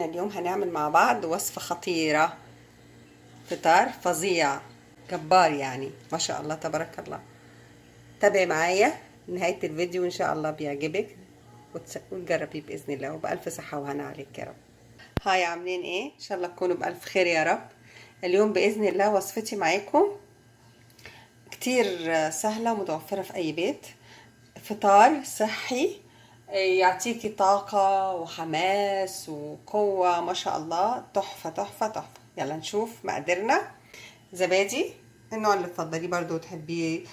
اليوم هنعمل مع بعض وصفة خطيرة. فطار فظيع جبار، يعني ما شاء الله تبارك الله. تابعي معايا نهاية الفيديو وإن شاء الله بيعجبك وتجربيه بإذن الله، وبألف صحة وهنا عليك يا رب. هاي، عاملين إيه؟ إن شاء الله تكونوا بألف خير يا رب. اليوم بإذن الله وصفتي معاكم كتير سهلة ومتوفرة في أي بيت. فطار صحي يعطيكي طاقة وحماس وقوة، ما شاء الله، تحفة تحفة تحفة. يلا نشوف مقاديرنا. زبادي، النوع اللي تفضليه برضو تحبيه،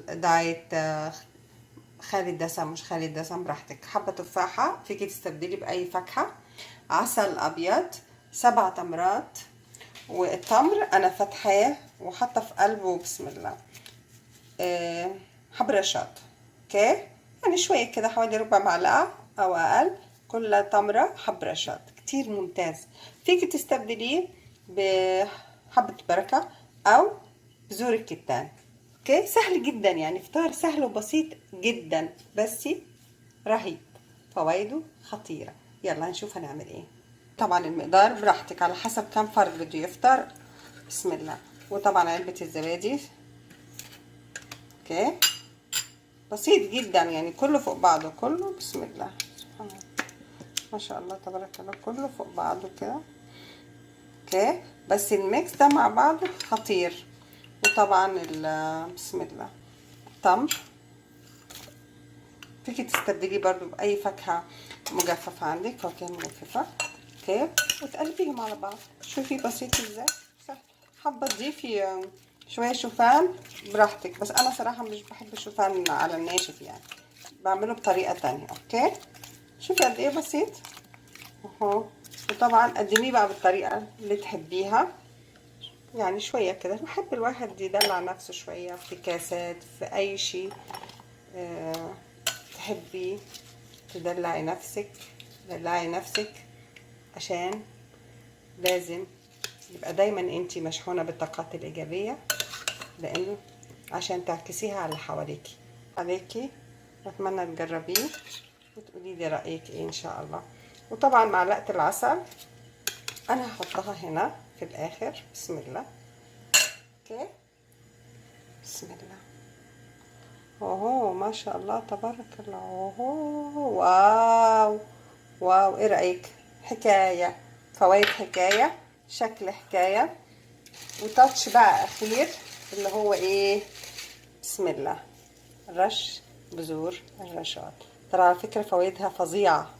دايت خالي الدسم مش خالي الدسم براحتك. حبة تفاحة، فيكي تستبدلي بأي فاكهة. عسل أبيض، 7 تمرات. والتمر أنا فتحاه وحاطة في قلبه بسم الله حب رشاد. اوكي، يعني شوية كده، حوالي ربع معلقة او اقل. كل تمرة حب رشاد كتير ممتاز. فيك تستبدليه بحبة بركة او بذور الكتان. اوكي، سهل جدا، يعني فطار سهل وبسيط جدا، بس رهيب، فوائده خطيرة. يلا نشوف هنعمل ايه. طبعا المقدار براحتك على حسب كم فرد بده يفطر. بسم الله. وطبعا علبة الزبادي. اوكي، بسيط جدا، يعني كله فوق بعضه، كله بسم الله سبحان الله ما شاء الله تبارك الله، كله فوق بعضه كده. اوكي، بس الميكس ده مع بعضه خطير. وطبعا بسم الله التمر، فيكي تستبدليه برضو باي فاكهه مجففه عندك، فاكهه مجففه. اوكي، وتقلبيهم على بعض. شوفي بسيط ازاي، سهل. حابه تضيفي شويه شوفان براحتك، بس انا صراحه مش بحب الشوفان على الناشف، يعني بعمله بطريقه تانية. اوكي، شوفي قد ايه بسيط اهو. وطبعا قدميه بقى بالطريقه اللي تحبيها، يعني شويه كده. بحب الواحد يدلع نفسه شويه، في كاسات، في اي شيء تحبي تدلعي نفسك، دلعي نفسك، عشان لازم يبقى دايما انتي مشحونة بالطاقات الإيجابية، لأنه عشان تعكسيها على اللي حواليكي. أتمنى تجربيه وتقولي لي رأيك ايه إن شاء الله. وطبعا معلقة العسل أنا هحطها هنا في الآخر. بسم الله. اوكي، بسم الله. اوه ما شاء الله تبارك الله. اوه واو واو، ايه رأيك؟ حكاية، فوائد حكاية، شكل حكاية. وتاتش بقى اخير اللي هو ايه؟ بسم الله، رش بذور الرشاد. ترى على فكرة فوائدها فظيعة